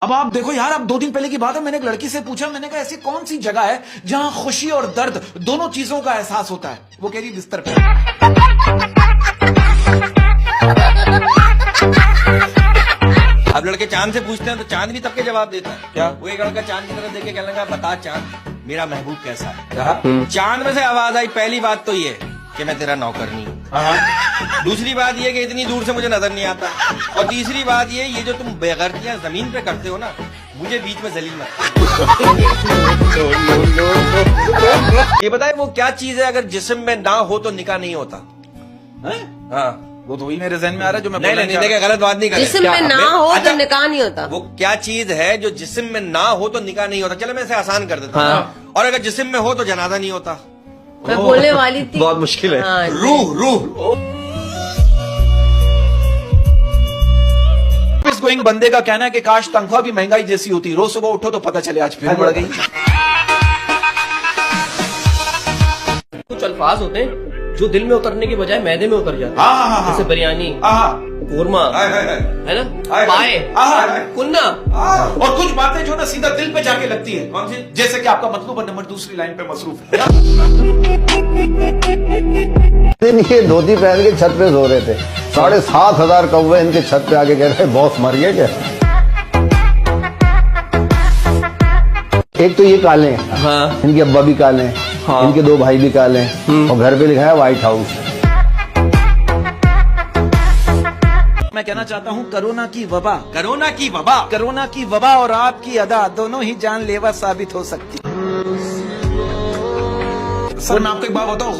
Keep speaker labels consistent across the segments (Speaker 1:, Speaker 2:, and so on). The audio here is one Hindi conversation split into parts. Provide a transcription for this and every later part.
Speaker 1: अब आप देखो यार, अब 2 दिन पहले की बात है, मैंने एक लड़की से पूछा, मैंने कहा ऐसी कौन सी जगह है जहां खुशी और दर्द दोनों चीजों का एहसास होता है? वो कह रही बिस्तर पे।
Speaker 2: अब लड़के चांद से पूछते हैं तो चांद भी तब के जवाब देता है। क्या? वो एक लड़का चांद की तरफ देख के कहने लगा, बता चांद मेरा महबूब कैसा है? चांद में से आवाज आई, पहली बात तो ये कि मैं तेरा नौकरनी हूँ। दूसरी बात ये कि इतनी दूर से मुझे नजर नहीं आता। और तीसरी बात ये जो तुम बेगैरतियां जमीन पे करते हो ना, मुझे बीच में जलील मत। ये बताए वो क्या चीज है अगर जिस्म में ना हो तो निकाह नहीं होता? हाँ,
Speaker 1: वो तो वही मेरे जहन में आ रहा है जो मैं
Speaker 2: नहीं देखिए, गलत बात नहीं कर।
Speaker 3: जिस्म में ना हो तो निकाह नहीं होता।
Speaker 2: वो क्या चीज है जो जिस्म में ना हो तो निकाह नहीं होता? चलो मैं इसे आसान कर देता हूँ। और अगर जिस्म में हो तो जनाजा नहीं होता।
Speaker 3: मैं बोलने वाली थी,
Speaker 2: बहुत मुश्किल है।
Speaker 3: हाँ,
Speaker 2: रूह
Speaker 1: गोइंग बंदे का कहना है कि काश तनख्वाह भी महंगाई जैसी होती, रोज सुबह उठो तो पता चले आज फिर बढ़ गई।
Speaker 4: कुछ अल्फाज होते हैं जो दिल में उतरने के बजाय मैदे में उतर जाते हैं, जैसे बिरयानी, कोरमा, है ना, पाए, कुन्ना।
Speaker 1: और कुछ बातें जो ना सीधा दिल पे जाके लगती है। कौन सी? जैसे कि आपका मतलब नंबर दूसरी लाइन पे मसरूफ है।
Speaker 5: ये धोती पहन के छत पे सो रहे थे, 7,500 कौवे इनके छत पे आके कह रहे बॉस मर गए क्या? एक तो ये काले हैं, हाँ। इनके अब्बा भी काले हैं, हाँ। इनके 2 भाई भी काले हैं, और घर पे लिखा है व्हाइट हाउस।
Speaker 1: मैं कहना चाहता हूँ कोरोना की वबा,
Speaker 2: कोरोना की वबा
Speaker 1: और आपकी अदा दोनों ही जानलेवा साबित हो सकती है। सर मैं आपको एक बात बताऊं,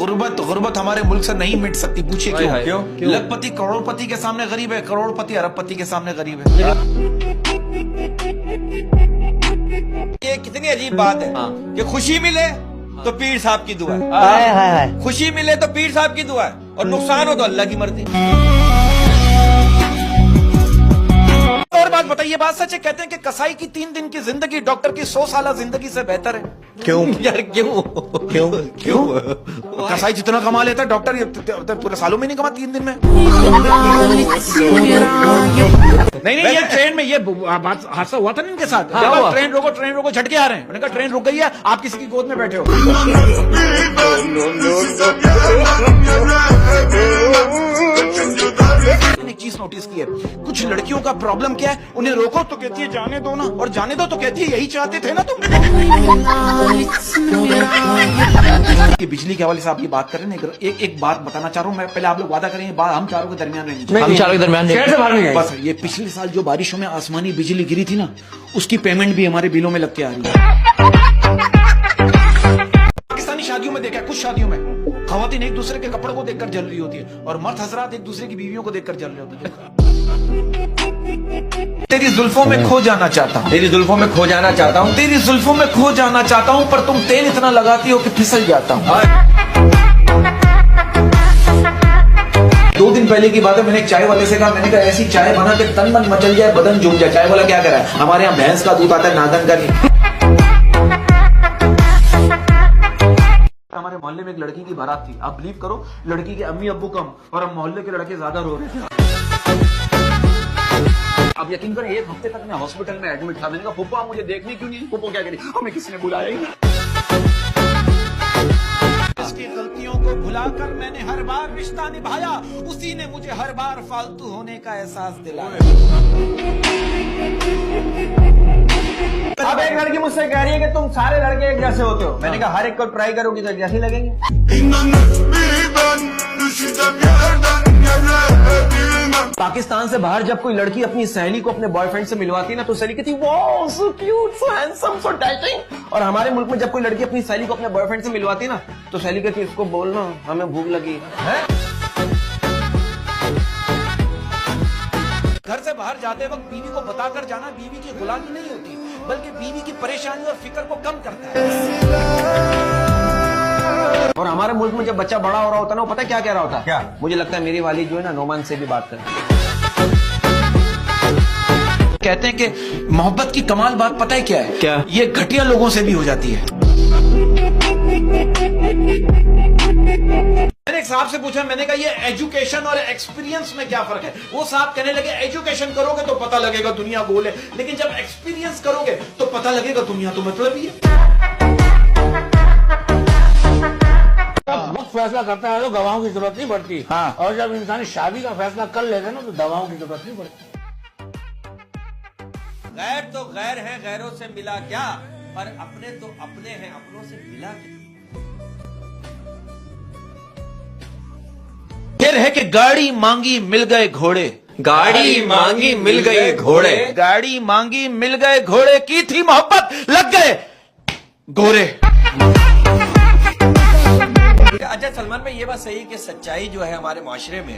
Speaker 1: गुर्बत हमारे मुल्क से नहीं मिट सकती। पूछिए क्यों? लखपति करोड़पति के सामने गरीब है, करोड़पति अरबपति के सामने गरीब है।
Speaker 2: ये कितनी अजीब बात है कि खुशी मिले तो पीर साहब की दुआ है, खुशी मिले तो पीर साहब की दुआ है, और नुकसान हो तो अल्लाह की मर्जी।
Speaker 1: और बात बताइए, बात सच है, कहते हैं कि कसाई की 3 दिन की जिंदगी डॉक्टर की 100 साल जिंदगी से बेहतर है।
Speaker 2: क्यों यार? क्यों?
Speaker 1: कसाई जितना कमा लेता है डॉक्टर पूरे सालों में नहीं कमा, 3 दिन में। नहीं ये ट्रेन में ये बात हादसा हुआ था ना इनके साथ। ट्रेन रोको झटके आ रहे हैं। मैंने कहा ट्रेन रुक गई है, आप किसी की गोद में बैठे हो। एक चीज नोटिस की है, कुछ लड़कियों का प्रॉब्लम क्या है, उन्हें रोको तो कहती है जाने दो ना, और जाने दो तो कहती है यही चाहते थे ना तुम। बिजली के हवाले से आप ये बात कर रहे हैं, एक बात बताना चाह रहा हूँ मैं, पहले आप लोग वादा करें बात हम चारों के दरमियान रहेंगे।
Speaker 4: हम चारों के दरमियान नहीं।
Speaker 1: बस ये पिछले साल जो बारिशों में आसमानी बिजली गिरी थी ना, उसकी पेमेंट भी हमारे बिलों में लग के आ रही है। पाकिस्तानी शादियों में देखा है, कुछ शादियों में खवातीन एक दूसरे के कपड़ों को देखकर जल रही होती है, और मर्द हजरात एक दूसरे की बीवियों को देखकर जल रहे होते हैं। तेरी जुल्फों में खो जाना चाहता हूँ,
Speaker 2: तेरी जुल्फों में खो जाना चाहता हूँ,
Speaker 1: तेरी जुल्फों में खो जाना चाहता हूँ, पर तुम तेल इतना लगाती हो कि फिसल जाता हूँ। 2 दिन पहले की बात है, मैंने एक चाय वाले से कहा, मैंने कहा ऐसी चाय बना के तन मन मचल जाए, बदन झूम जाए। चाय वाला क्या करा है, हमारे यहाँ भैंस का दूध आता है, नागन का नहीं। हमारे मोहल्ले में एक लड़की की बारात थी, आप बिलीव करो, लड़की के अम्मी अब्बू कम और हम मोहल्ले के लड़के ज्यादा रो रहे थे। अब यकीन करें, 1 हफ्ते तक मैं हॉस्पिटल में एडमिट था। मैंने कहा फुप्पो आप मुझे देखने क्यों नहीं? फुप्पो क्या करी, हमें किसी ने बुलाया ही नहीं। इसकी गलतियों को भुलाकर मैंने हर बार रिश्ता निभाया, उसी ने मुझे हर बार फालतू होने का एहसास दिलाया।
Speaker 2: अब एक लड़की मुझसे कह रही है कि तुम सारे लड़के एक जैसे होते हो। मैंने कहा हर एक को ट्राई करोगी तो एक जैसे लगेंगे। पाकिस्तान से बाहर जब कोई लड़की अपनी सहेली को अपने बॉयफ्रेंड से मिलवाती ना, तो सहेली कहती wow so cute, so handsome, so dashing. और हमारे मुल्क में जब कोई लड़की अपनी सहेली को अपने बॉयफ्रेंड से मिलवाती ना, तो सहेली कहती इसको बोलना हमें भूख लगी है।
Speaker 1: घर से बाहर जाते वक्त बीवी को बताकर जाना बीवी की गुलामी नहीं होती, बल्कि बीवी की परेशानी और फिक्र को कम करता है।
Speaker 2: और हमारे मुल्क में जब बच्चा बड़ा हो रहा होता ना, वो पता क्या कह रहा होता? क्या? मुझे लगता है मेरी वाली जो है ना, नोमान से भी बात करें।
Speaker 1: कहते हैं कि मोहब्बत की कमाल बात पता है क्या है?
Speaker 4: क्या?
Speaker 1: ये घटिया लोगों से भी हो जाती है। मैंने एक साहब से पूछा, मैंने कहा ये एजुकेशन और एक्सपीरियंस में क्या फर्क है? वो साहब कहने लगे एजुकेशन करोगे तो पता लगेगा दुनिया गोल है, लेकिन जब एक्सपीरियंस करोगे तो पता लगेगा दुनिया तो मतलब ही है।
Speaker 6: वक्त फैसला करता है तो गवाहों की जरूरत नहीं पड़ती।
Speaker 1: हाँ।
Speaker 6: और जब इंसान शादी का फैसला कर लेते हैं ना तो दवाओं की जरूरत नहीं पड़ती।
Speaker 2: गैर तो गैर है, गैरों से मिला क्या, पर अपने तो अपने हैं, अपनों से मिला क्या।
Speaker 1: फिर है कि गाड़ी मांगी मिल गए घोड़े,
Speaker 2: गाड़ी मांगी मिल गए घोड़े,
Speaker 1: गाड़ी मांगी मिल गए घोड़े, की थी मोहब्बत लग गए गोरे।
Speaker 2: अच्छा सलमान भाई, ये बात सही है कि सच्चाई जो है हमारे माशरे में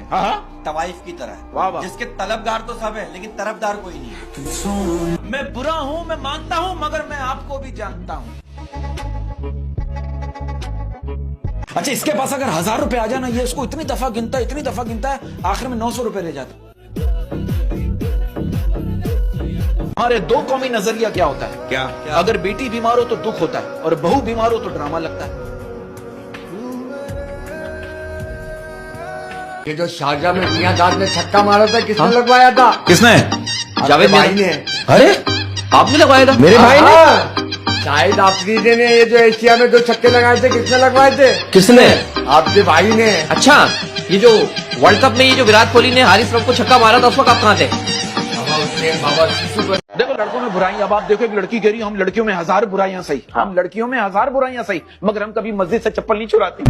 Speaker 2: तवाइफ की तरह है।
Speaker 1: वाह वाह।
Speaker 2: जिसके तलबगार तो सब है लेकिन तरफदार कोई नहीं है।
Speaker 1: मैं बुरा हूं, मैं मानता हूं, मगर मैं आपको भी जानता हूं। अच्छा, इसके पास अगर 1000 रुपए आ जाए ना, ये इसको इतनी दफा गिनता है, इतनी दफा गिनता है, आखिर में 900 रुपए रह जाता। हमारे दो कौमी नजरिया क्या होता है?
Speaker 2: क्या?
Speaker 1: अगर बेटी बीमार हो तो दुख होता है, और बहू बीमार हो तो ड्रामा लगता है।
Speaker 6: ये जो शारजा में मियांदाद ने छक्का मारा था, किसने लगवाया था?
Speaker 1: किसने?
Speaker 6: जावेद भाई ने।
Speaker 1: अरे आपने लगवाया था? मेरे भाई ने।
Speaker 6: शाहिद आफरीदी ने ये जो एशिया में 2 छक्के लगाए थे, किसने लगवाए थे?
Speaker 4: किसने?
Speaker 6: आपके भाई ने।
Speaker 4: अच्छा, ये जो वर्ल्ड कप में ये जो विराट कोहली ने हारिस रफ को छक्का मारा था, उस वक्त आप कहाँ थे?
Speaker 1: देखो, लड़कों में बुराई, अब आप देखो एक लड़की कह रही है हम लड़कियों में 1000 बुराइयां सही, हम लड़कियों में 1000 बुराइयां सही, मगर हम कभी मस्जिद से चप्पल नहीं चुराते।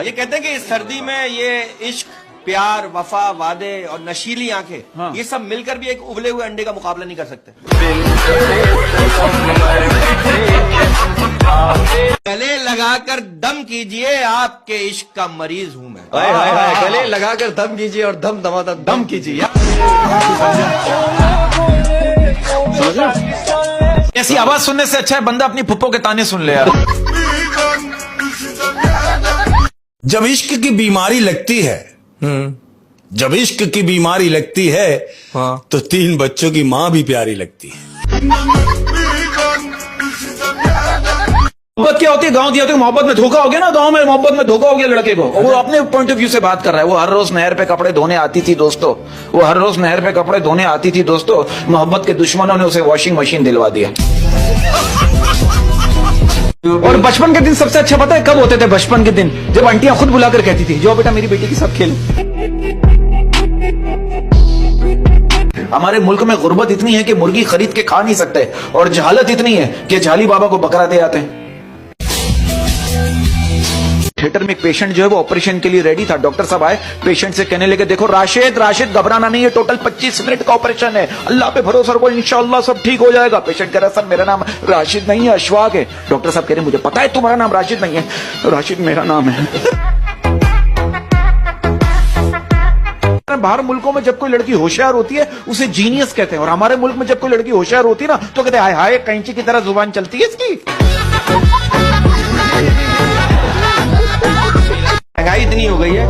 Speaker 2: ये कहते हैं कि इस सर्दी में ये इश्क, प्यार, वफा, वादे और नशीली आंखें, ये सब मिलकर भी एक उबले हुए अंडे का मुकाबला नहीं कर सकते। गले लगाकर दम कीजिए, आपके इश्क का मरीज हूं मैं।
Speaker 4: गले लगाकर दम कीजिए और दम दमादम दम कीजिए।
Speaker 1: ऐसी आवाज सुनने से अच्छा है बंदा अपनी फुप्पो के ताने सुन ले यार।
Speaker 7: जब इश्क की बीमारी लगती है, जब इश्क की बीमारी लगती है, तो 3 बच्चों की माँ भी प्यारी लगती है।
Speaker 1: मोहब्बत क्या होती है? गांव दिया तो मोहब्बत में धोखा हो गया ना, गांव में मोहब्बत में धोखा हो गया लड़के को, वो अपने पॉइंट ऑफ व्यू से बात कर रहा है। वो हर रोज नहर पे कपड़े धोने आती थी दोस्तों, वो हर रोज नहर पे कपड़े धोने आती थी दोस्तों, मोहब्बत के दुश्मनों ने उसे वॉशिंग मशीन दिलवा दिया। और बचपन के दिन सबसे अच्छा पता है कब होते थे? बचपन के दिन जब आंटियां खुद बुलाकर कहती थी जो बेटा मेरी बेटी के साथ खेल। हमारे मुल्क में गुर्बत इतनी है कि मुर्गी खरीद के खा नहीं सकते, और जहालत इतनी है कि झाली बाबा को बकरा दे आते हैं। थिएटर में एक पेशेंट जो है वो ऑपरेशन के लिए रेडी था, डॉक्टर साहब आए, पेशेंट से कहने लगे देखो राशिद घबराना नहीं है, टोटल 25 मिनट का ऑपरेशन है, अल्लाह पे भरोसा रखो, इंशाअल्लाह सब ठीक हो जाएगा। पेशेंट कह रहा सर मेरा नाम राशिद नहीं है, अशफाक है। डॉक्टर साहब कह रहे मुझे पता है तुम्हारा नाम राशिद नहीं है, राशिद मेरा नाम है। बाहर मुल्कों में जब कोई लड़की होशियार होती है उसे जीनियस कहते हैं, और हमारे मुल्क में जब कोई लड़की होशियार होती है ना तो कहते हैं हाय हाय कैंची की तरह जुबान चलती है इसकी।
Speaker 2: महंगाई इतनी हो गई है,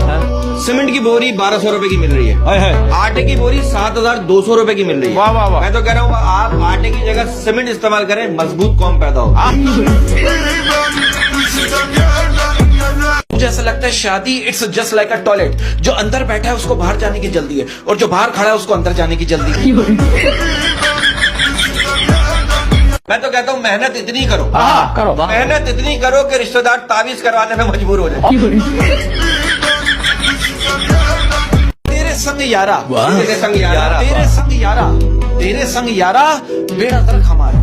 Speaker 2: सीमेंट की बोरी 1200 रुपए की मिल रही है, आटे की बोरी 7200 रुपए की मिल रही है।
Speaker 1: वाह वाह वाह।
Speaker 2: मैं तो कह रहा हूँ आप आटे की जगह सीमेंट इस्तेमाल करें, मजबूत कौम पैदा हो।
Speaker 1: मुझे ऐसा लगता है शादी it's just like a toilet, जो अंदर बैठा है उसको बाहर जाने की जल्दी है, और जो बाहर खड़ा है उसको अंदर जाने की जल्दी है।
Speaker 2: मैं तो कहता हूँ मेहनत इतनी करो,
Speaker 6: करो।
Speaker 2: मेहनत इतनी करो कि रिश्तेदार तावीज करवाने में मजबूर हो जाए।
Speaker 1: तेरे संग यारा,
Speaker 2: तेरे संग यारा,
Speaker 1: तेरे संग यारा, तेरे संग यारा, बेड़ा गर्क हमारा।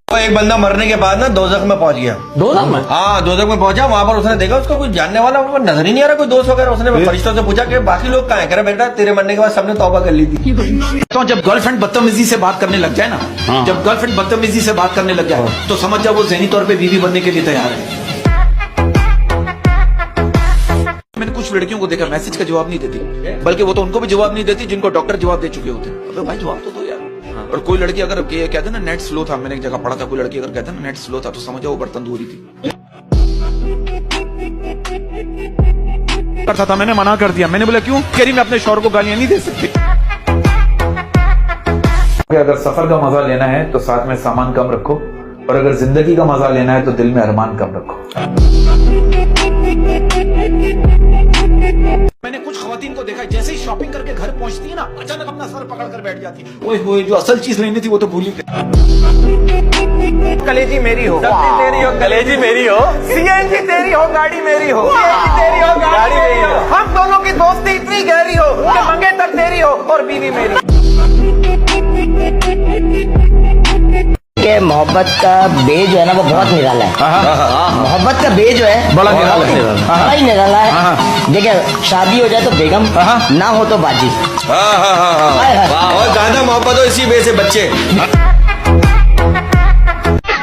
Speaker 2: तो एक बंदा मरने के बाद ना दोज़ख में पहुंच गया।
Speaker 6: दोज़ख में?
Speaker 2: हाँ, दोज़ख में पहुंचा, वहां पर उसने देखा उसको कोई जानने वाला नजर ही नहीं आ रहा, कोई दोस्त वगैरह। उसने फरिश्तों से पूछा कि बाकी लोग कहाँ हैं? कह रहा बेटा तेरे मरने के बाद सबने तौबा कर ली थी।
Speaker 1: तो जब गर्लफ्रेंड बदतमीजी से बात करने लग जाए ना, जब गर्लफ्रेंड बदतमीजी से बात करने लग जाए तो समझ जाओ वो ज़हनी तौर पे बीवी बनने के लिए तैयार है। मैंने कुछ लड़कियों को देखा मैसेज का जवाब नहीं देती, बल्कि वो तो उनको भी जवाब नहीं देती जिनको डॉक्टर जवाब दे चुके होते हैं। अबे भाई जवाब तो दो यार। और कोई लड़की अगर कहते ना नेट स्लो था, मैंने एक जगह पढ़ा था, कोई लड़की अगर कहते ना नेट स्लो था तो समझ जाओ वो बर्तन धो रही थी। करता था, मैंने मना कर दिया। मैंने बोला क्यों? कह रही मैं अपने शौहर को गालियां नहीं दे सकती। अगर सफर का मजा लेना है तो साथ में सामान कम रखो, और अगर जिंदगी का मजा लेना है तो दिल में अरमान कम रखो। मैंने कुछ खवातीन को देखा, जैसे ही शॉपिंग करके घर पहुंचती है ना, अचानक अपना सर पकड़ कर बैठ जाती है। ओए जो असल चीज लेनी थी वो तो भूल ही गई। कलेजी मेरी हो, सब्जी तेरी हो, कलेजी मेरी हो, सीएनजी तेरी हो, गाड़ी मेरी हो, सीएनजी तेरी हो, गाड़ी मेरी हो, हम दोनों की दोस्ती इतनी गहरी हो कि मंगेतर तेरी हो और बीवी मेरी।
Speaker 8: के मोहब्बत का बे जो है ना वो बहुत निराला है। मोहब्बत का बे जो है
Speaker 5: बड़ा निराला है।
Speaker 8: बड़ा ही निराला है। देखिए शादी हो जाए तो बेगम, ना हो तो बाजी। हाय हाय।
Speaker 2: और ज्यादा मोहब्बत हो इसी वजह से बच्चे।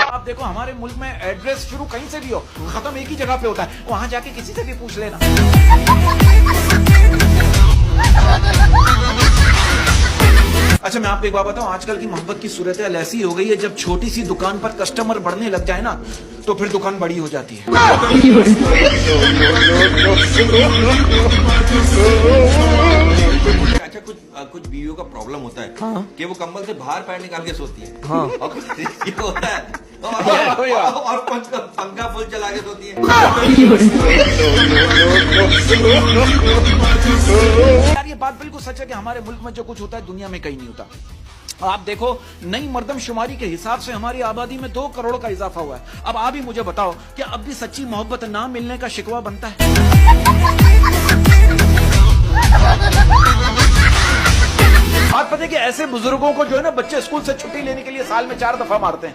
Speaker 1: आप देखो हमारे मुल्क में एड्रेस शुरू कहीं से भी हो, खत्म एक ही जगह पे होता है, वहां जाके किसी से भी पूछ लेना। अच्छा मैं आपको एक बात बताऊं, आजकल की मोहब्बत की सूरत ऐसी हो गई है, जब छोटी सी दुकान पर कस्टमर बढ़ने लग जाए ना तो फिर दुकान बड़ी हो जाती है।
Speaker 2: अच्छा कुछ बीवियों का प्रॉब्लम होता है कि वो कंबल से बाहर पैर निकाल के सोती है। और कुछ ये होता है और पंखा फुल चला के सोती है।
Speaker 1: यार ये बात बिल्कुल सच है कि हमारे मुल्क में जो कुछ होता है दुनिया में कहीं नहीं होता। आप देखो नई मर्दमशुमारी के हिसाब से हमारी आबादी में 2 करोड़ का इजाफा हुआ है। अब आप ही मुझे बताओ कि अब भी सच्ची मोहब्बत ना मिलने का शिकवा बनता है? आप पता है कि ऐसे बुजुर्गों को जो है ना बच्चे स्कूल से छुट्टी लेने के लिए साल में 4 दफा मारते हैं।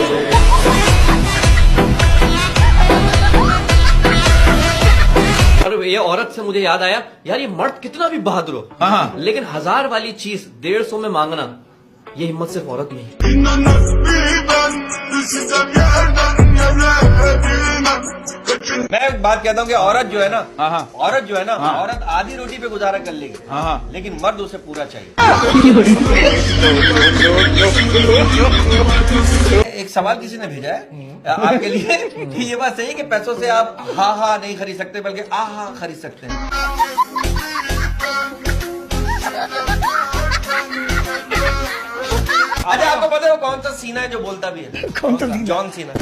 Speaker 4: अरे ये औरत से मुझे याद आया, यार ये मर्द कितना भी बहादुर हो, लेकिन 1000 वाली चीज 150 में मांगना, ये हिम्मत सिर्फ औरत में ही।
Speaker 2: मैं एक बात कहता हूँ कि औरत जो है ना, औरत आधी रोटी पे गुजारा कर लेगी, लेकिन मर्द उसे पूरा चाहिए। एक सवाल किसी ने भेजा है आपके लिए कि ये बात सही है कि पैसों से आप हा नहीं खरीद सकते बल्कि आहा खरीद सकते हैं? अच्छा आपको पता है वो कौन सा सीना है जो बोलता भी है? कौन सा? John Cena.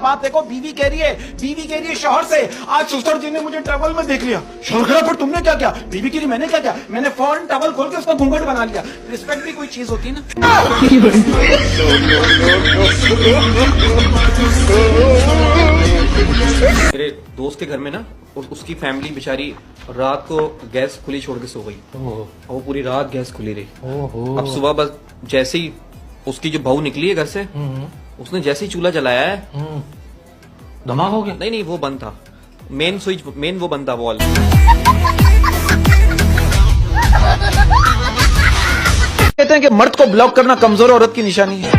Speaker 1: बात देखो, बीवी कह रही है शौहर से, आज सुसर जी ने मुझे टवल में देख लिया। शौहर कह रहा पर तुमने क्या किया? बीवी कह रही मैंने क्या किया? मैंने फौरन टवल खोल के उसका घूंघट बना लिया। रिस्पेक्ट भी कोई चीज होती है ना।
Speaker 4: मेरे दोस्त के घर में ना उसकी फैमिली बेचारी रात को गैस खुली छोड़ के सो गई, और वो पूरी रात गैस खुली रही। अब सुबह बस जैसे ही उसकी जो बहू निकली है घर से, उसने जैसे ही चूल्हा जलाया है,
Speaker 6: धमाका हो गया।
Speaker 4: नहीं वो बंद था, मेन वो बंद था, वॉल।
Speaker 1: कहते हैं कि मर्द को ब्लॉक करना कमजोर औरत की निशानी है।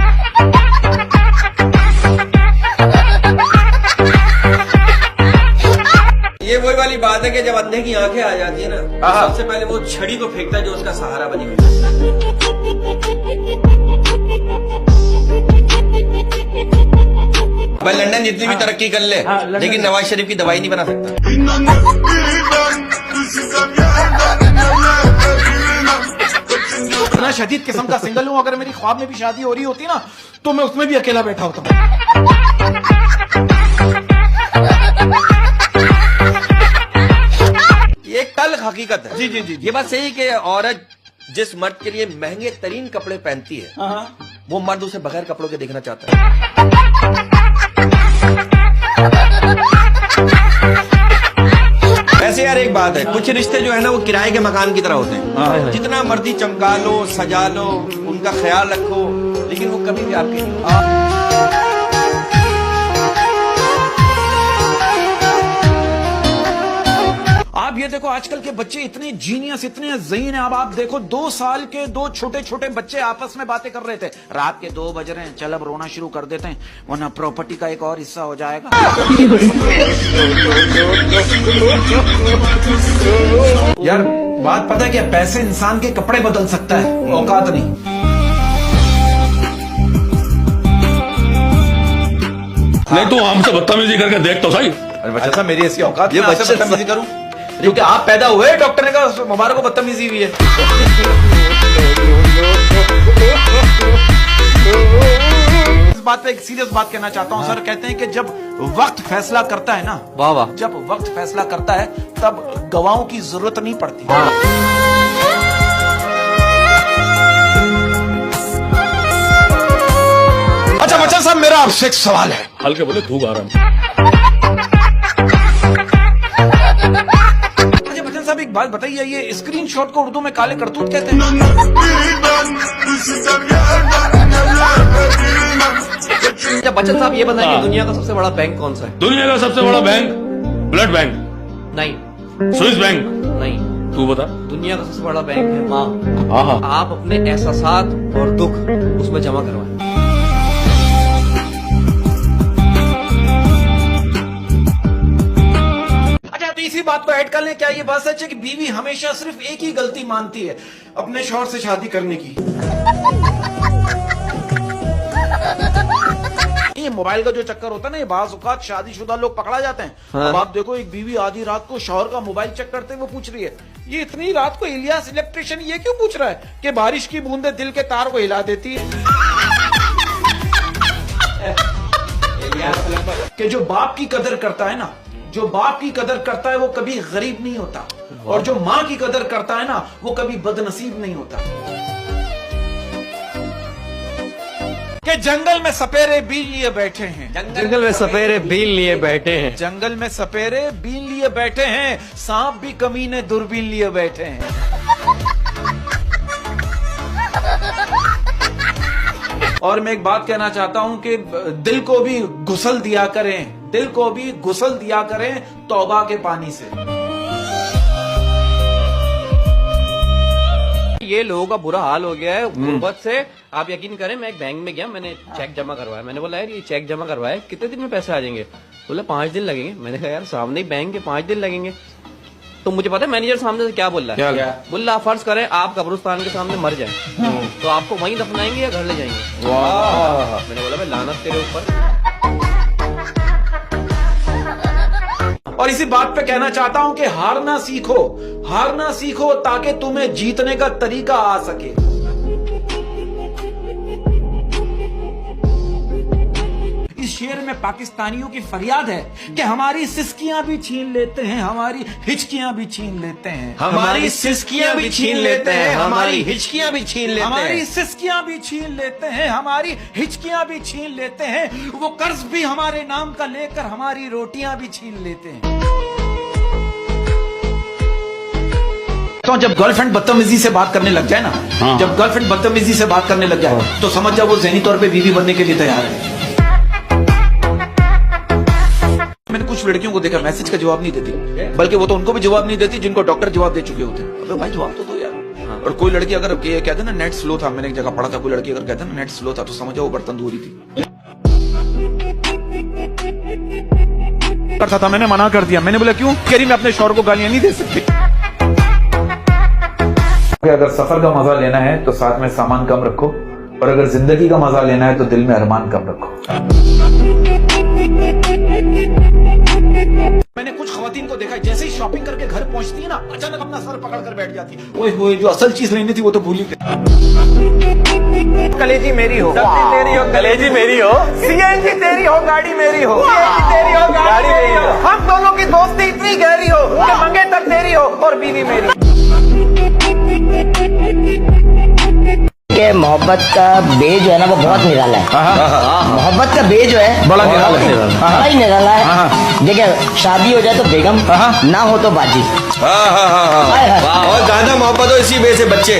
Speaker 2: ये वही वाली बात है कि जब अंधे की आंखें आ जाती है ना, तो सबसे पहले वो छड़ी को फेंकता है जो उसका सहारा बनी हुई है। भाई लंदन जितनी भी तरक्की कर ले, लेकिन नवाज शरीफ की दवाई नहीं बना सकता।
Speaker 1: इतना शदीद किस्म का सिंगल हूं, अगर मेरी ख्वाब में भी शादी हो रही होती ना तो मैं उसमें भी अकेला बैठा होता।
Speaker 2: ये कल हकीकत है। जी ये बात सही है कि औरत जिस मर्द के लिए महंगे तरीन कपड़े पहनती है, वो मर्द उसे बगैर कपड़ों के देखना चाहता है। वैसे यार एक बात है, कुछ रिश्ते जो है ना वो किराए के मकान की तरह होते हैं। जितना मर्जी चमका लो, सजा लो, उनका ख्याल रखो, लेकिन वो कभी भी आपके नहीं।
Speaker 1: आप ये देखो आजकल के बच्चे इतने जीनियस, इतने ज़हीन हैं। अब आप देखो 2 साल के 2 छोटे छोटे बच्चे आपस में बातें कर रहे थे, रात के 2 बज रहे हैं, चल अब रोना शुरू कर देते हैं वरना प्रॉपर्टी का एक और हिस्सा हो जाएगा। यार बात पता है क्या, पैसे इंसान के कपड़े बदल सकता है, औकात नहीं।
Speaker 6: नहीं तो हमसे बदतमीजी करके देख तो सही।
Speaker 1: अरे बच्चा साहब मेरी ऐसी औकात,
Speaker 2: ये बच्चे बदतमीजी करूं?
Speaker 1: क्योंकि आप पैदा हुए डॉक्टर ने कहा मुबारक को बदतमीजी हुई है। इस बात पे एक सीरियस बात कहना चाहता हूँ सर, कहते हैं कि जब वक्त फैसला करता है ना,
Speaker 4: वाह वाह,
Speaker 1: जब वक्त फैसला करता है तब गवाहों की जरूरत नहीं पड़ती। अच्छा बच्चन साहब, मेरा आपसे एक सवाल है।
Speaker 6: हल्के बोले थूक आ रहा हूँ।
Speaker 1: अच्छा बच्चन साहब, एक बात बताइए, ये स्क्रीनशॉट को उर्दू में काले करतूत कहते हैं।
Speaker 4: अच्छा बच्चन साहब ये बताइए, दुनिया का सबसे बड़ा बैंक कौन सा है?
Speaker 6: दुनिया का सबसे बड़ा बैंक ब्लड बैंक,
Speaker 4: नहीं।
Speaker 6: Swiss bank.
Speaker 4: नहीं।
Speaker 6: तू बता।
Speaker 4: दुनिया का सबसे बड़ा बैंक है माँ। आप अपने एहसासात और दुख उसमें जमा करवाएं।
Speaker 1: अच्छा तो इसी बात को ऐड कर लें, क्या ये बात सच है कि बीवी हमेशा सिर्फ एक ही गलती मानती है अपने शौहर से शादी करने की? ये मोबाइल का जो चक्कर होता है ना, ये बाज़ औक़ात शादीशुदा लोग पकड़ा जाते हैं।
Speaker 4: हाँ।
Speaker 1: अब आप देखो, एक बीवी आधी रात को शौहर का मोबाइल चेक करते हुए पूछ रही है, ये इतनी रात को इलियास इलेक्ट्रिशियन ये क्यों पूछ रहा है कि बारिश की बूंदें दिल के तार को हिला देती है। कि जो बाप की कदर करता है ना, जो बाप की कदर करता है वो कभी गरीब नहीं होता, और जो माँ की कदर करता है ना वो कभी बदनसीब नहीं होता। कि जंगल में सपेरे बीन लिए बैठे हैं,
Speaker 4: जंगल में सपेरे बीन लिए बैठे हैं,
Speaker 1: जंगल में सपेरे बीन लिए बैठे हैं, सांप भी कमीने दूरबीन लिए बैठे हैं। और मैं एक बात कहना चाहता हूं कि दिल को भी गुसल दिया करें, दिल को भी गुसल दिया करें तौबा के पानी से।
Speaker 4: ये लोगों का बुरा हाल हो गया है गुर्बत से। आप यकीन करें, मैं एक बैंक में गया, मैंने चेक जमा करवाया। मैंने बोला यार ये चेक जमा करवाया, कितने दिन में पैसे आ जाएंगे? बोला 5 दिन लगेंगे। मैंने कहा यार सामने ही बैंक है, 5 दिन लगेंगे। तो मुझे पता है मैनेजर सामने से क्या बोल रहा है। बोला फर्ज करें आप कब्रिस्तान के सामने मर जाएं, तो आपको वहीं दफनाएंगे या घर ले जाएंगे? मैंने बोला भाई लानत तेरे ऊपर।
Speaker 1: और इसी बात पे कहना चाहता हूं कि हारना सीखो, हारना सीखो ताकि तुम्हें जीतने का तरीका आ सके। इस शेर में पाकिस्तानियों की फरियाद है कि हमारी सिस्कियां भी छीन लेते हैं, हमारी हिचकियां भी छीन लेते हैं,
Speaker 2: हमारी सिस्कियां भी छीन लेते हैं, हमारी हिचकियां भी छीन लेते
Speaker 1: हमारी
Speaker 2: हैं,
Speaker 1: सिस्कियां भी छीन लेते हैं, हमारी हिचकियां भी छीन लेते हैं, वो कर्ज भी हमारे नाम का लेकर हमारी रोटियां भी छीन लेते हैं। तो जब गर्लफ्रेंड बदतमीजी से बात करने लग जाए ना, जब गर्लफ्रेंड बदतमीजी से बात करने लग जाए तो समझ जाओ वो ज़हनी तौर पे बीवी बनने के लिए तैयार है। मैंने कुछ लड़कियों को देखा मैसेज का जवाब नहीं देती, बल्कि वो तो उनको भी जवाब नहीं देती जिनको डॉक्टर जवाब दे चुके होते हैं। अबे भाई जवाब तो दो यार। और कोई लड़की अगर कहते ना नेट स्लो था, मैंने एक जगह पढ़ा था, कोई लड़की अगर कहते ना नेट स्लो था तो समझ जाओ वो बर्तन धो रही थी। करता था, मैंने मना कर दिया। मैंने बोला क्यों? कह रही मैं अपने शौहर को गालियां नहीं दे सकती। अगर सफर का मजा लेना है तो साथ में सामान कम रखो, और अगर जिंदगी का मजा लेना है तो दिल में अरमान कम रखो। मैंने कुछ खवातीन को देखा, जैसे ही शॉपिंग करके घर पहुंचती है ना, अचानक अपना सर पकड़ कर बैठ जाती है। ओए होए, जो असल चीज लेनी थी वो तो भूल ही गई। कलेजी मेरी हो, सब्जी तेरी हो, कलेजी मेरी हो, सीएनजी तेरी हो, गाड़ी मेरी हो, सीएनजी तेरी हो, गाड़ी मेरी हो, हम दोनों की दोस्ती इतनी गहरी हो कि मंगेतर तेरी हो और बीवी मेरी।
Speaker 8: कि मोहब्बत का बे जो है ना वो बहुत निराला है। मोहब्बत का बे जो है
Speaker 5: बड़ा निराला है।
Speaker 8: बड़ा ही निराला है। देखिए शादी हो जाए तो बेगम, ना हो तो बाजी।
Speaker 2: हाँ हाँ हाँ हाँ, और ज्यादा मोहब्बत हो इसी वजह से बच्चे।